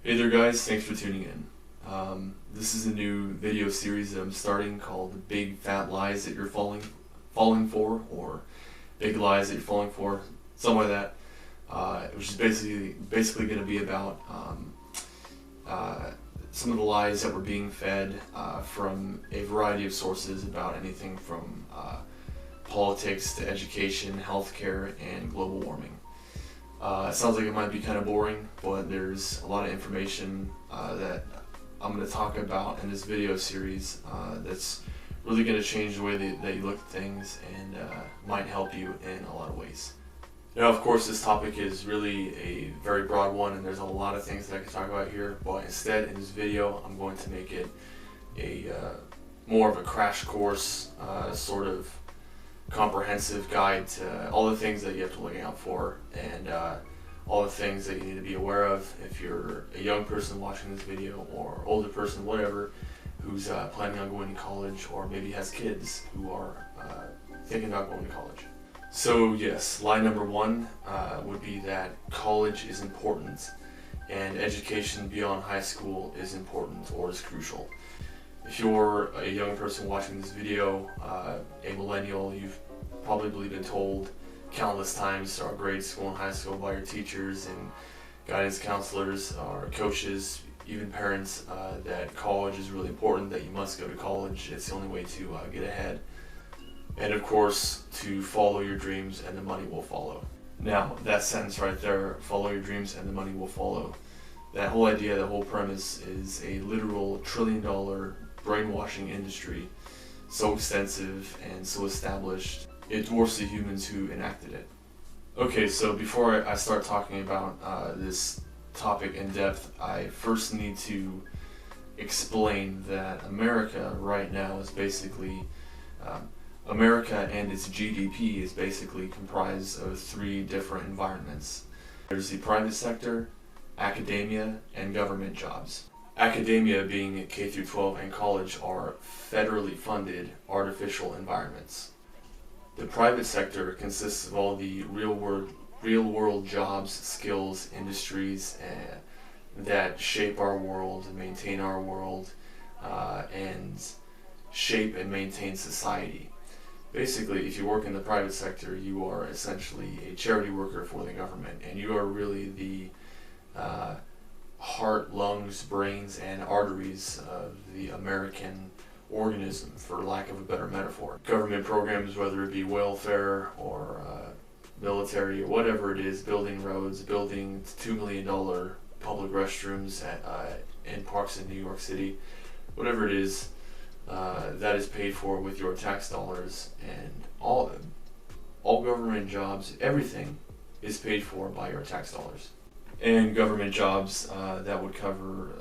Hey there guys, thanks for tuning in. This is a new video series that I'm starting called Big Fat Lies That You're Falling For, or Big Lies That You're Falling For, something like that. Which is basically going to be about some of the lies that we're being fed from a variety of sources about anything from politics to education, healthcare, and global warming. It sounds like it might be kind of boring, but there's a lot of information that I'm going to talk about in this video series that's really going to change the way that you look at things and might help you in a lot of ways. Now, of course, this topic is really a very broad one, and there's a lot of things that I can talk about here, but instead, in this video, I'm going to make it a more of a crash course, sort of comprehensive guide to all the things that you have to look out for, and all the things that you need to be aware of if you're a young person watching this video, or older person, whatever, who's planning on going to college, or maybe has kids who are thinking about going to college. So yes, lie number one would be that college is important and education beyond high school is important or is crucial. If you're a young person watching this video, a millennial, you've probably been told countless times throughout grade school and high school by your teachers and guidance counselors or coaches, even parents, that college is really important, that you must go to college. It's the only way to get ahead. And of course, to follow your dreams and the money will follow. Now, that sentence right there, follow your dreams and the money will follow. That whole idea, that whole premise is a literal $1 trillion brainwashing industry, so extensive and so established, it dwarfs the humans who enacted it. Okay, so before I start talking about this topic in depth, I first need to explain that America right now is basically, America and its GDP is basically comprised of three different environments. There's the private sector, academia, and government jobs. Academia, being K through 12 and college, are federally funded artificial environments. The private sector consists of all the real world jobs, skills, industries that shape our world, maintain our world, and shape and maintain society. Basically, if you work in the private sector, you are essentially a charity worker for the government, and you are really the heart, lungs, brains, and arteries of the American organism, for lack of a better metaphor. Government programs, whether it be welfare or military or whatever it is, building roads, building $2 million public restrooms in parks in New York City, whatever it is, that is paid for with your tax dollars, and all government jobs, everything is paid for by your tax dollars. And government jobs that would cover,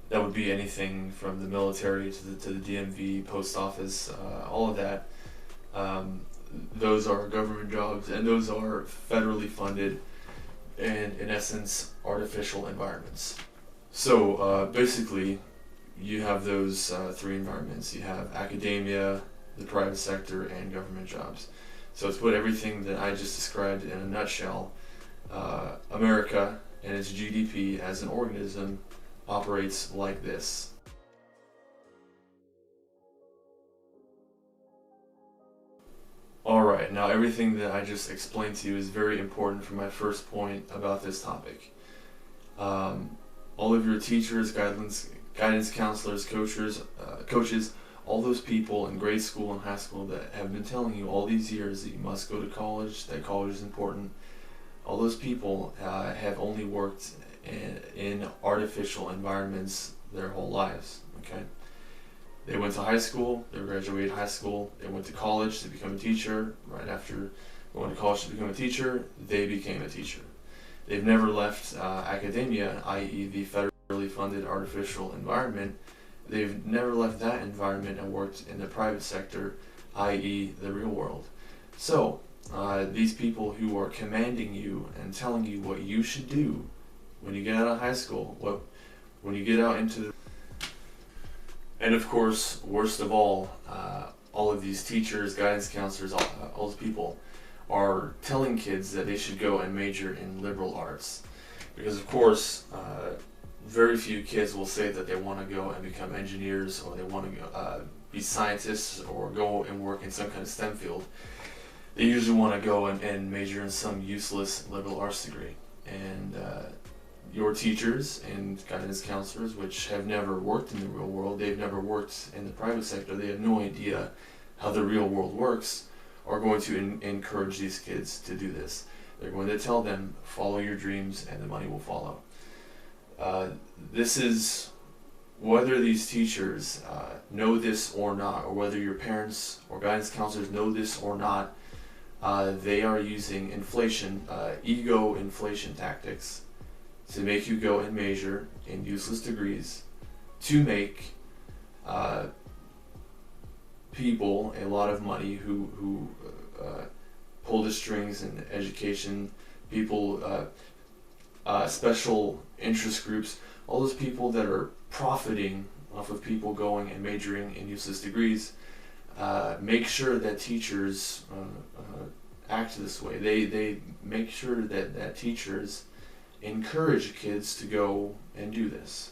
that would be anything from the military to the DMV, post office, all of that. Those are government jobs, and those are federally funded and, in essence, artificial environments. So basically, you have those three environments. You have academia, the private sector, and government jobs. So to put everything that I just described in a nutshell, America and its GDP as an organism operates like this. Alright, now everything that I just explained to you is very important for my first point about this topic. All of your teachers, guidance counselors, coaches, all those people in grade school and high school that have been telling you all these years that you must go to college, that college is important, all those people have only worked in artificial environments their whole lives, okay? They went to high school, they graduated high school, they went to college to become a teacher. Right after going to college to become a teacher, they became a teacher. They've never left academia, i.e. the federally funded artificial environment. They've never left that environment and worked in the private sector, i.e. the real world. So, these people who are commanding you and telling you what you should do when you get out of high school, when you get out into the... And of course, worst of all of these teachers, guidance counselors, all those people are telling kids that they should go and major in liberal arts. Because of course, very few kids will say that they want to go and become engineers, or they want to be scientists, or go and work in some kind of STEM field. They usually want to go and major in some useless liberal arts degree. And your teachers and guidance counselors, which have never worked in the real world, they've never worked in the private sector, they have no idea how the real world works, are going to encourage these kids to do this. They're going to tell them, follow your dreams and the money will follow. This is, whether these teachers know this or not, or whether your parents or guidance counselors know this or not, they are using ego inflation tactics to make you go and major in useless degrees, to make people a lot of money who pull the strings in education, people, special interest groups, all those people that are profiting off of people going and majoring in useless degrees, make sure that teachers act this way. They make sure that teachers encourage kids to go and do this.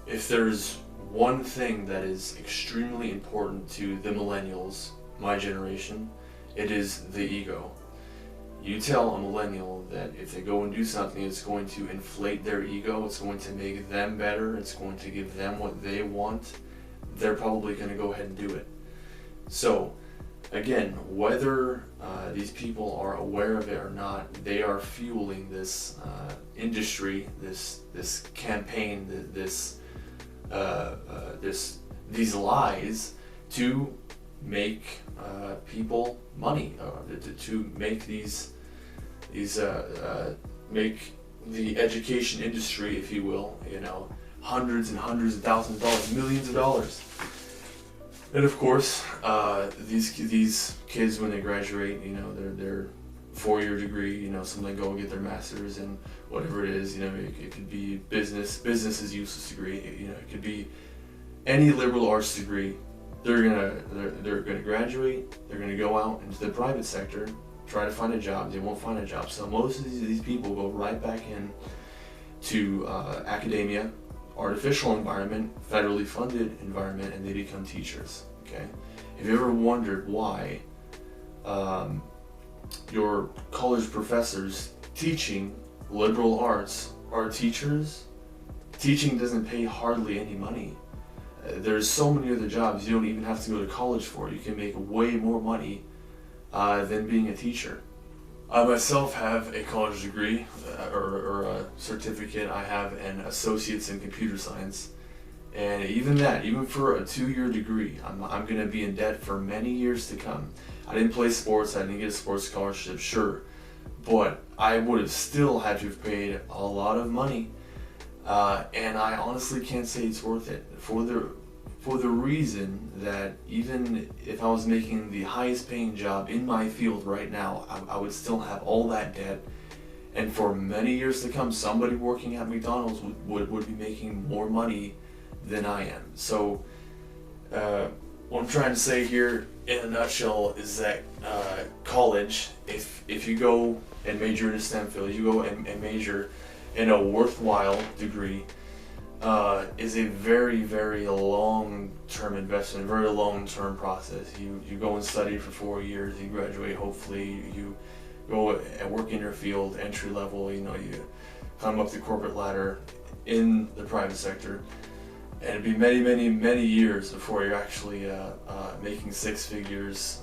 If there's one thing that is extremely important to the millennials, my generation, it is the ego. You tell a millennial that if they go and do something, it's going to inflate their ego, it's going to make them better, it's going to give them what they want, they're probably going to go ahead and do it. So, again, whether these people are aware of it or not, they are fueling this industry, this campaign, these lies to make people money, to make make the education industry, if you will, hundreds and hundreds of thousands of dollars, millions of dollars. And of course, these kids, when they graduate, their 4-year degree, some they go and get their master's in whatever it is, it could be business is useless degree, it could be any liberal arts degree. They're gonna graduate, they're gonna go out into the private sector, try to find a job, they won't find a job. So most of these people go right back in to academia, artificial environment, federally funded environment, and they become teachers. Okay, have you ever wondered why your college professors teaching liberal arts are teachers? Teaching doesn't pay hardly any money. There's so many other jobs you don't even have to go to college for. You can make way more money than being a teacher. I myself have a college degree or a certificate. I have an associate's in computer science, and even for a 2-year degree, I'm going to be in debt for many years to come. I didn't play sports. I didn't get a sports scholarship, sure, but I would have still had to have paid a lot of money, and I honestly can't say it's worth it for the reason that even if I was making the highest paying job in my field right now, I would still have all that debt, and for many years to come, somebody working at McDonald's would be making more money than I am. So what I'm trying to say here in a nutshell is that college, if you go and major in a STEM field, you go and major in a worthwhile degree, is a very, very long-term investment, very long-term process. You go and study for 4 years, you graduate, hopefully you go and work in your field, entry level, you climb up the corporate ladder in the private sector, and it'd be many, many, many years before you're actually making 6 figures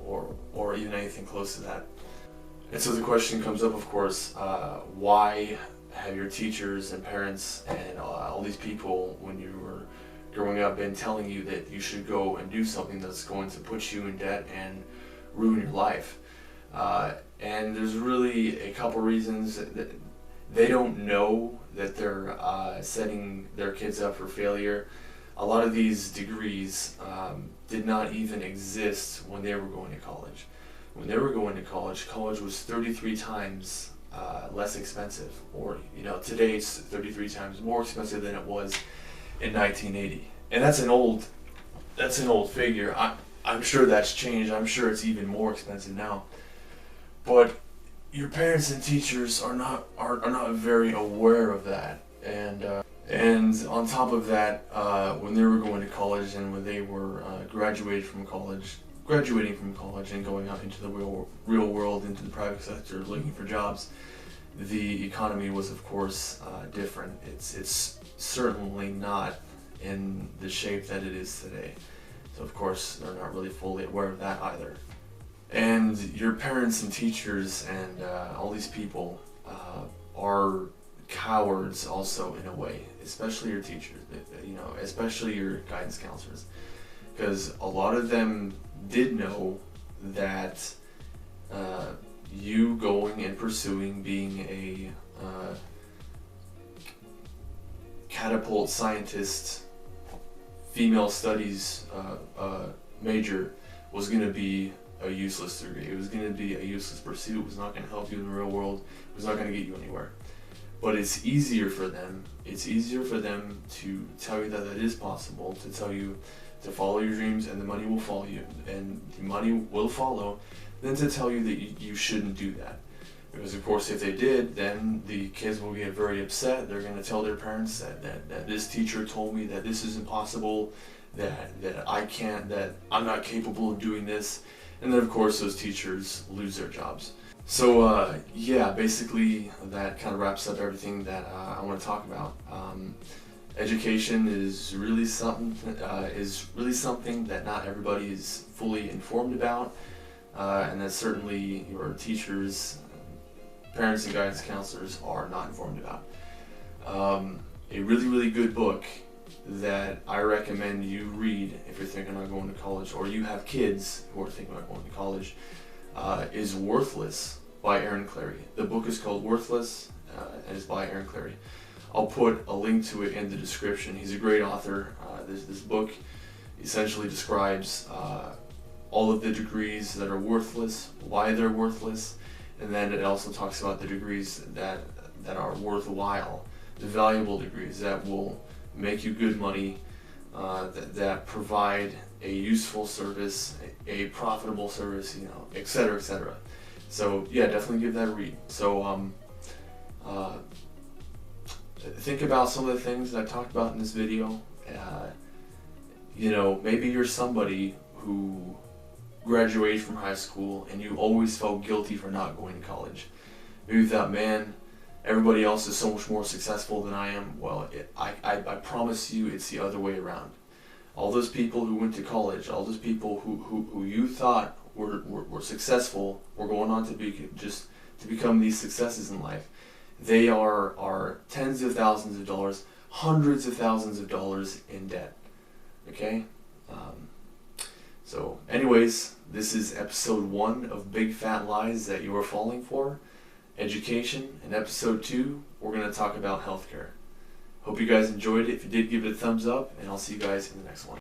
or even anything close to that. And so the question comes up, of course, why have your teachers and parents and all these people, when you were growing up, been telling you that you should go and do something that's going to put you in debt and ruin your life? And there's really a couple reasons. That they don't know that they're setting their kids up for failure. A lot of these degrees did not even exist when they were going to college. When they were going to college, college was 33 times less expensive, or today it's 33 times more expensive than it was in 1980, and that's an old figure. I'm sure that's changed. I'm sure it's even more expensive now, but your parents and teachers are not very aware of that, and on top of that, when they were going to college and when they were graduating from college and going out into the real world, into the private sector, looking for jobs, the economy was, of course, different. It's certainly not in the shape that it is today. So of course they're not really fully aware of that either. And your parents and teachers and all these people are cowards also in a way, especially your teachers, especially your guidance counselors, because a lot of them did know that you going and pursuing being a catapult scientist, female studies major was going to be a useless degree. It was going to be a useless pursuit. It was not going to help you in the real world. It was not going to get you anywhere. But it's easier for them. It's easier for them to tell you that it is possible, to tell you to follow your dreams and the money will follow you, and the money will follow, than to tell you that you shouldn't do that. Because of course if they did, then the kids will get very upset. They're going to tell their parents that this teacher told me that this isn't possible, that I can't, that I'm not capable of doing this. And then of course those teachers lose their jobs. So yeah, basically that kind of wraps up everything that I want to talk about. Education is really something that not everybody is fully informed about, and that certainly your teachers, parents and guidance counselors are not informed about. A really good book that I recommend you read if you're thinking about going to college, or you have kids who are thinking about going to college, is Worthless by Aaron Clarey. The book is called Worthless, and it's by Aaron Clarey. I'll put a link to it in the description. He's a great author. This book essentially describes all of the degrees that are worthless, why they're worthless, and then it also talks about the degrees that are worthwhile, the valuable degrees that will make you good money, that provide a useful service, a profitable service, etc., etc. So yeah, definitely give that a read. So think about some of the things that I talked about in this video. Maybe you're somebody who graduated from high school and you always felt guilty for not going to college. Maybe you thought, man, everybody else is so much more successful than I am. Well, I promise you it's the other way around. All those people who went to college, all those people who you thought were successful, were going on to become these successes in life. They are tens of thousands of dollars, hundreds of thousands of dollars in debt. Okay? So anyways, this is episode 1 of Big Fat Lies That You Are Falling For, Education. In episode 2, we're going to talk about healthcare. Hope you guys enjoyed it. If you did, give it a thumbs up, and I'll see you guys in the next one.